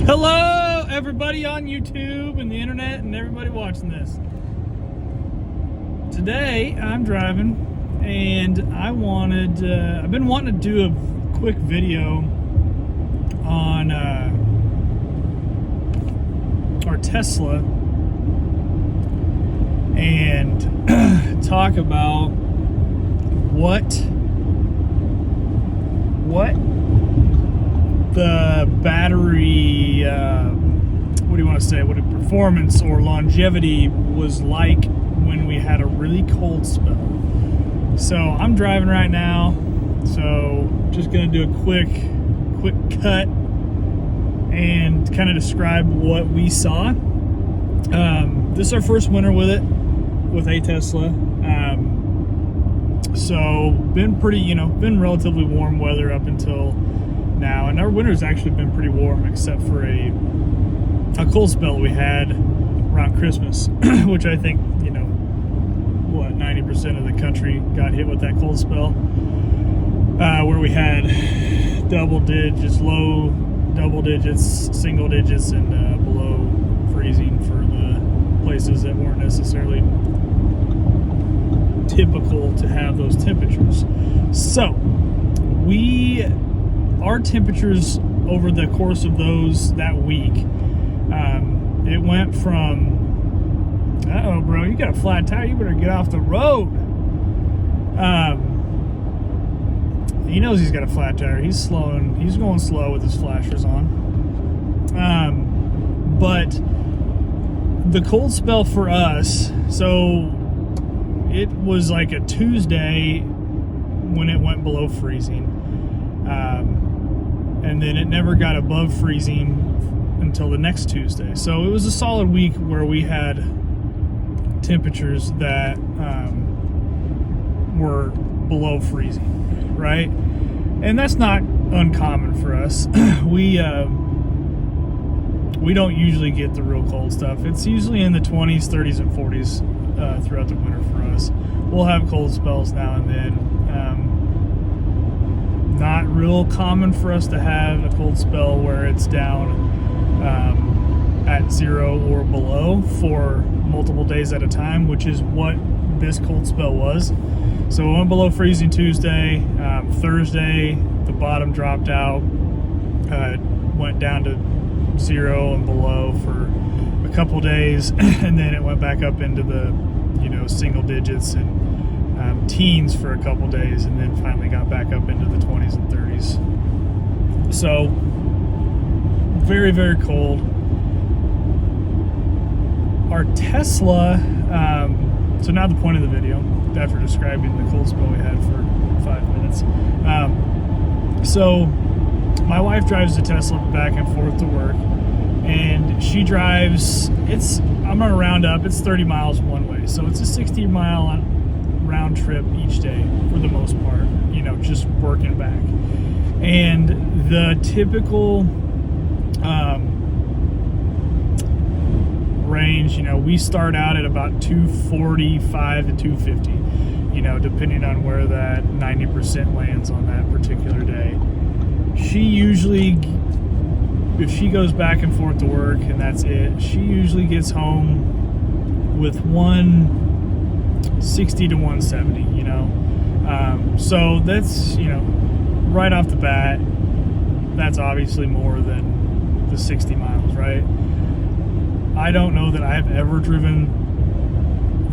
Hello, everybody on YouTube and the internet and everybody watching this. Today, I'm driving and I've been wanting to do a quick video on our Tesla and talk about what the battery, what do you want to say, what a performance or longevity was like when we had a really cold spell. So I'm driving right now, so just gonna do a quick cut and kind of describe what we saw. This is our first winter with it, with a Tesla. So been pretty, been relatively warm weather up until now, and our winter's actually been pretty warm except for a cold spell we had around Christmas, which I think, 90% of the country got hit with that cold spell, where we had double digits, low double digits, single digits, and below freezing for the places that weren't necessarily typical to have those temperatures. So our temperatures over the course of that week, it went from, uh-oh, bro, you got a flat tire, you better get off the road. He knows he's got a flat tire. He's going slow with his flashers on. But the cold spell for us, so it was like a Tuesday when it went below freezing. And then it never got above freezing until the next Tuesday. So it was a solid week where we had temperatures that were below freezing, right? And that's not uncommon for us. We don't usually get the real cold stuff. It's usually in the 20s, 30s, and 40s throughout the winter for us. We'll have cold spells now and then. Not real common for us to have a cold spell where it's down at 0 or below for multiple days at a time, which is what this cold spell was. So it went below freezing Tuesday. Thursday, the bottom dropped out, went down to 0 and below for a couple days, and then it went back up into the single digits and teens for a couple days, and then finally got back up into the 20s and 30s. So very, very cold. Our Tesla, so now the point of the video, after describing the cold spell we had for 5 minutes. So my wife drives the Tesla back and forth to work, and she drives, I'm gonna round up, it's 30 miles one way. So it's a 60-mile round trip each day for the most part, just working back. And the typical range, we start out at about 245 to 250, depending on where that 90% lands on that particular day. She usually, if she goes back and forth to work and that's it, she usually gets home with 160 to 170, so that's, right off the bat, that's obviously more than the 60 miles, right? I don't know that I've ever driven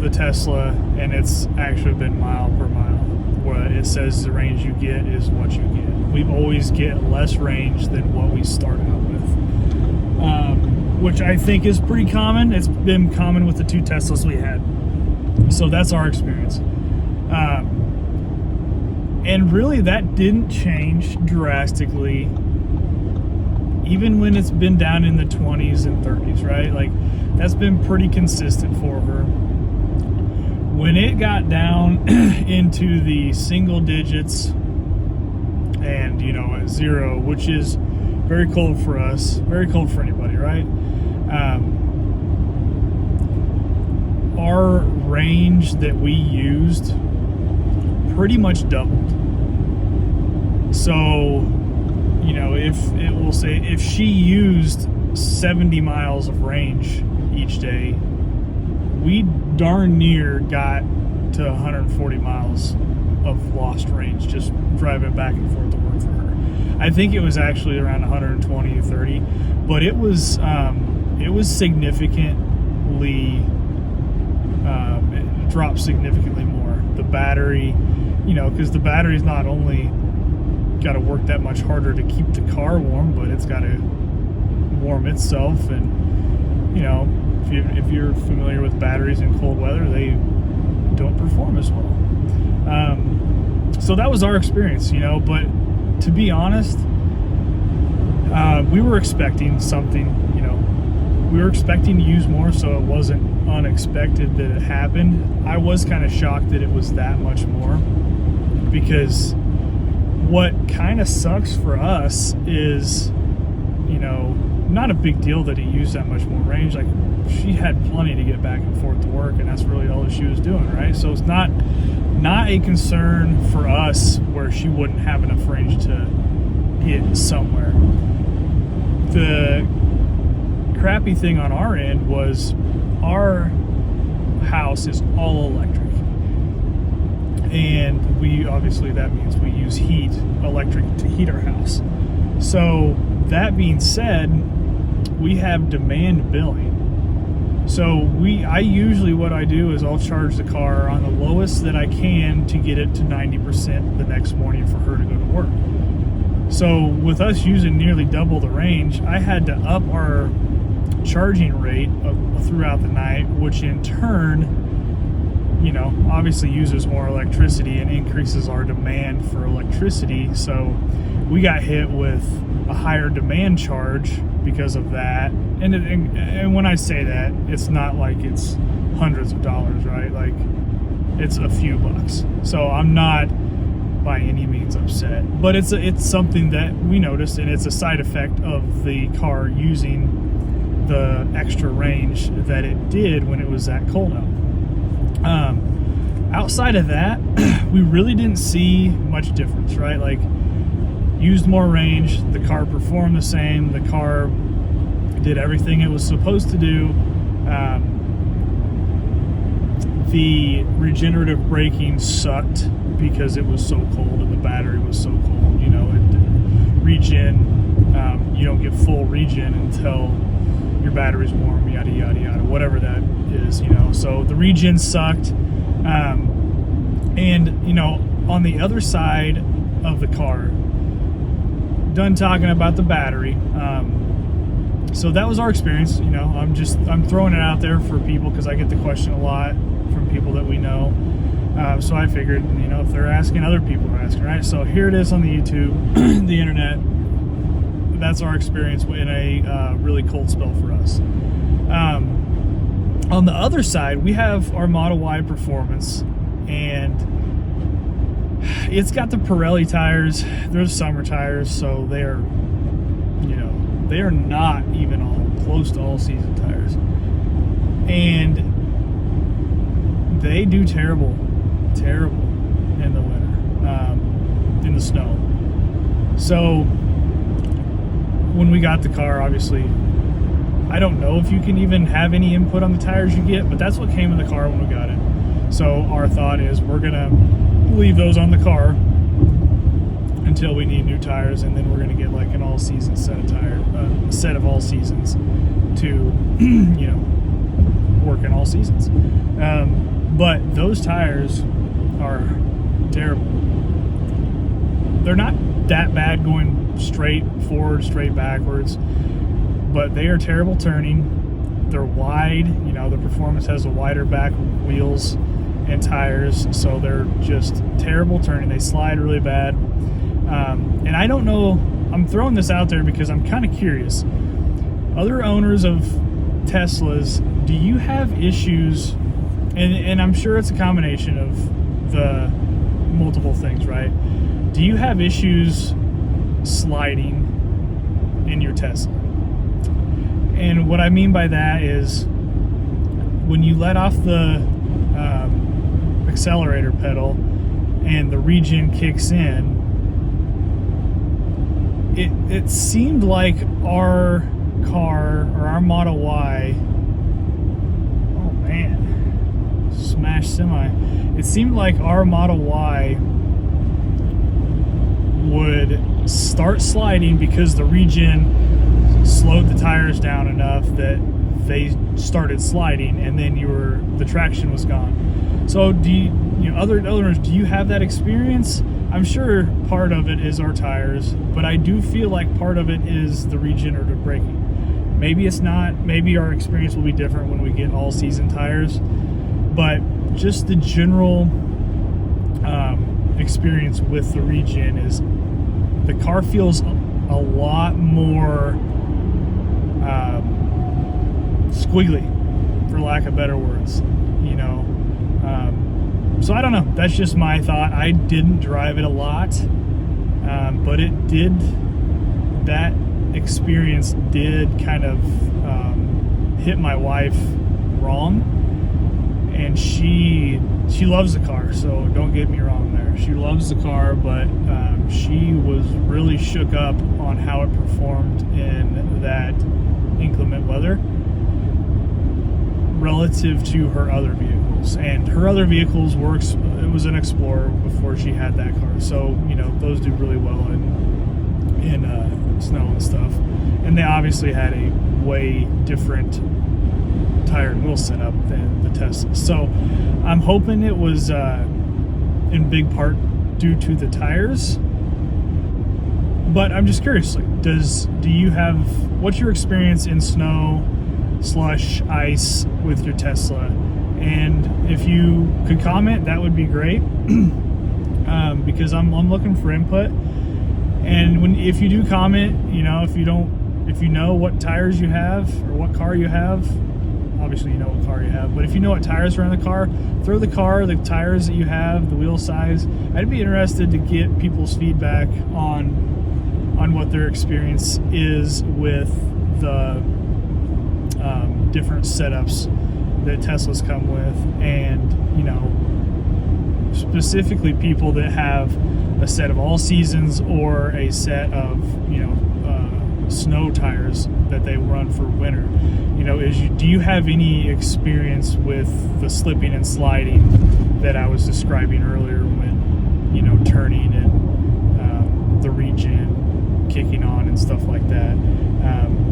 the Tesla and it's actually been mile per mile, where it says the range you get is what you get. We always get less range than what we started out with, which I think is pretty common. It's been common with the two Teslas we had. So that's our experience. And really that didn't change drastically, even when it's been down in the 20s and 30s, right? Like, that's been pretty consistent for her. When it got down into the single digits and, at 0, which is very cold for us, very cold for anybody, right? Our range that we used pretty much doubled. So you know, if it will say if she used 70 miles of range each day, we darn near got to 140 miles of lost range just driving back and forth to work for her. I think it was actually around 120 or 30, but it was significantly, it dropped significantly more. The battery, you know, because the battery's not only got to work that much harder to keep the car warm, but it's got to warm itself. And, you know, if you're familiar with batteries in cold weather, they don't perform as well. So that was our experience, you know, but to be honest, we were expecting something, you know, we were expecting to use more, so it wasn't unexpected that it happened. I was kind of shocked that it was that much more, because what kind of sucks for us is, you know, not a big deal that it used that much more range. Like, she had plenty to get back and forth to work, and that's really all that she was doing, right? So it's not a concern for us where she wouldn't have enough range to get somewhere. The crappy thing on our end was our house is all electric, and we obviously, that means we use electric to heat our house. So that being said, we have demand billing. So I usually, what I do is I'll charge the car on the lowest that I can to get it to 90% the next morning for her to go to work. So with us using nearly double the range, I had to up our charging rate throughout the night, which in turn, you know, obviously uses more electricity and increases our demand for electricity. So we got hit with a higher demand charge because of that. And when I say that, it's not like it's hundreds of dollars, right? Like, it's a few bucks. So I'm not by any means upset, but it's something that we noticed, and it's a side effect of the car using the extra range that it did when it was that cold out. Outside of that, we really didn't see much difference, right? Like, used more range, the car performed the same, the car did everything it was supposed to do. The regenerative braking sucked because it was so cold and the battery was so cold. You know, you don't get full regen until your battery's warm, yada yada yada, whatever that is, you know. So the regen sucked. And, you know, on the other side of the car, done talking about the battery. So that was our experience. You know, I'm throwing it out there for people because I get the question a lot from people that we know. So I figured, you know, if they're asking, other people are asking, right? So here it is on the YouTube, the internet. That's our experience in a really cold spell for us. On the other side, we have our Model Y Performance, and it's got the Pirelli tires. They're summer tires, so they are, you know, they are not even close to all season tires, and they do terrible in the winter, in the snow. So when we got the car, obviously, I don't know if you can even have any input on the tires you get, but that's what came in the car when we got it. So our thought is we're gonna leave those on the car until we need new tires, and then we're gonna get like an all-season set of all seasons to, you know, work in all seasons. But those tires are terrible. They're not that bad going straight forward, straight backwards, but they are terrible turning. They're wide, you know, the Performance has a wider back wheels and tires, so they're just terrible turning. They slide really bad. And I don't know, I'm throwing this out there because I'm kind of curious. Other owners of Teslas, do you have issues? And I'm sure it's a combination of the multiple things, right? Do you have issues sliding in your Tesla? And what I mean by that is when you let off the accelerator pedal and the regen kicks in, it seemed like our car, or our Model Y, oh man, smash semi. It seemed like our Model Y would start sliding because the regen slowed the tires down enough that they started sliding, and then the traction was gone. So do you other owners, do you have that experience? I'm sure part of it is our tires, but I do feel like part of it is the regenerative braking. Maybe it's not. Maybe our experience will be different when we get all season tires, but just the general experience with the regen is the car feels a lot more squiggly, for lack of better words, you know. So I don't know. That's just my thought. I didn't drive it a lot, but it did. That experience did kind of hit my wife wrong, and she loves the car. So don't get me wrong there. She loves the car, but she was really shook up on how it performed in that inclement weather relative to her other vehicles. And her other vehicles it was an Explorer before she had that car, so you know those do really well in snow and stuff. And they obviously had a way different tire and wheel setup than the Tesla. So I'm hoping it was in big part due to the tires. But I'm just curious, like, what's your experience in snow, slush, ice with your Tesla? And if you could comment, that would be great, because I'm looking for input. And if you do comment, you know, if you know what tires you have or what car you have, obviously you know what car you have, but if you know what tires are in the car, throw the tires that you have, the wheel size. I'd be interested to get people's feedback on what their experience is with the different setups that Teslas come with, and you know, specifically people that have a set of all seasons or a set of, you know, snow tires that they run for winter. You know, do you have any experience with the slipping and sliding that I was describing earlier, when, you know, turning and the regen kicking on and stuff like that?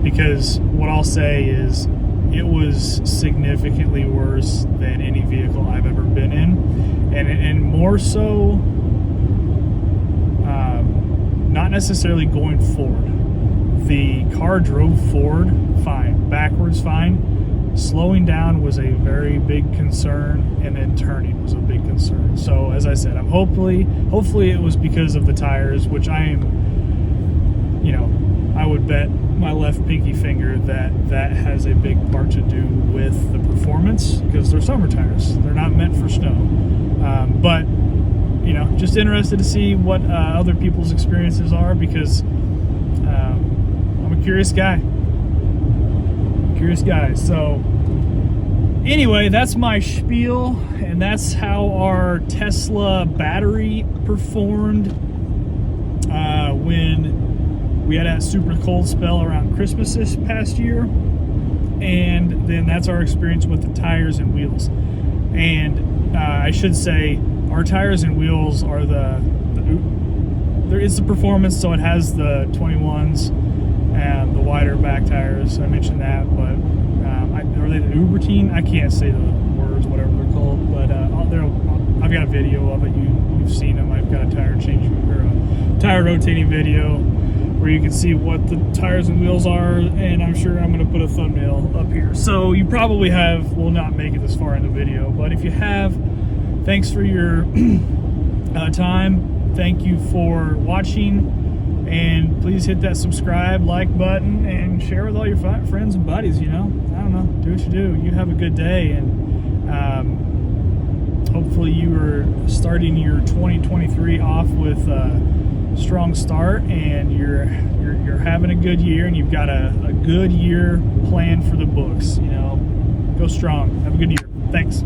Because what I'll say is it was significantly worse than any vehicle I've ever been in, and more so, not necessarily going forward. The car drove forward fine, backwards fine. Slowing down was a very big concern, and then turning was a big concern. So as I said, I'm hopefully it was because of the tires, which I am, you know, I would bet my left pinky finger that has a big part to do with the performance, because they're summer tires. They're not meant for snow. But you know, just interested to see what other people's experiences are, because I'm a curious guy. So anyway, that's my spiel, and that's how our Tesla battery performed when we had that super cold spell around Christmas this past year. And then that's our experience with the tires and wheels. And I should say, our tires and wheels are there is the performance, so it has the 21s and the wider back tires. I mentioned that, but are they the Ubertine? I can't say the words, whatever they're called, but I've got a video of it. You've seen them. I've got a tire rotating video where you can see what the tires and wheels are, and I'm sure I'm going to put a thumbnail up here. So you probably will not make it this far in the video, but if you have, thanks for your time. Thank you for watching, and please hit that subscribe, like button, and share with all your friends and buddies. You know, I don't know, do what you do. You have a good day, and hopefully you are starting your 2023 off with a strong start, and you're having a good year, and you've got a good year planned for the books. You know, go strong. Have a good year. Thanks.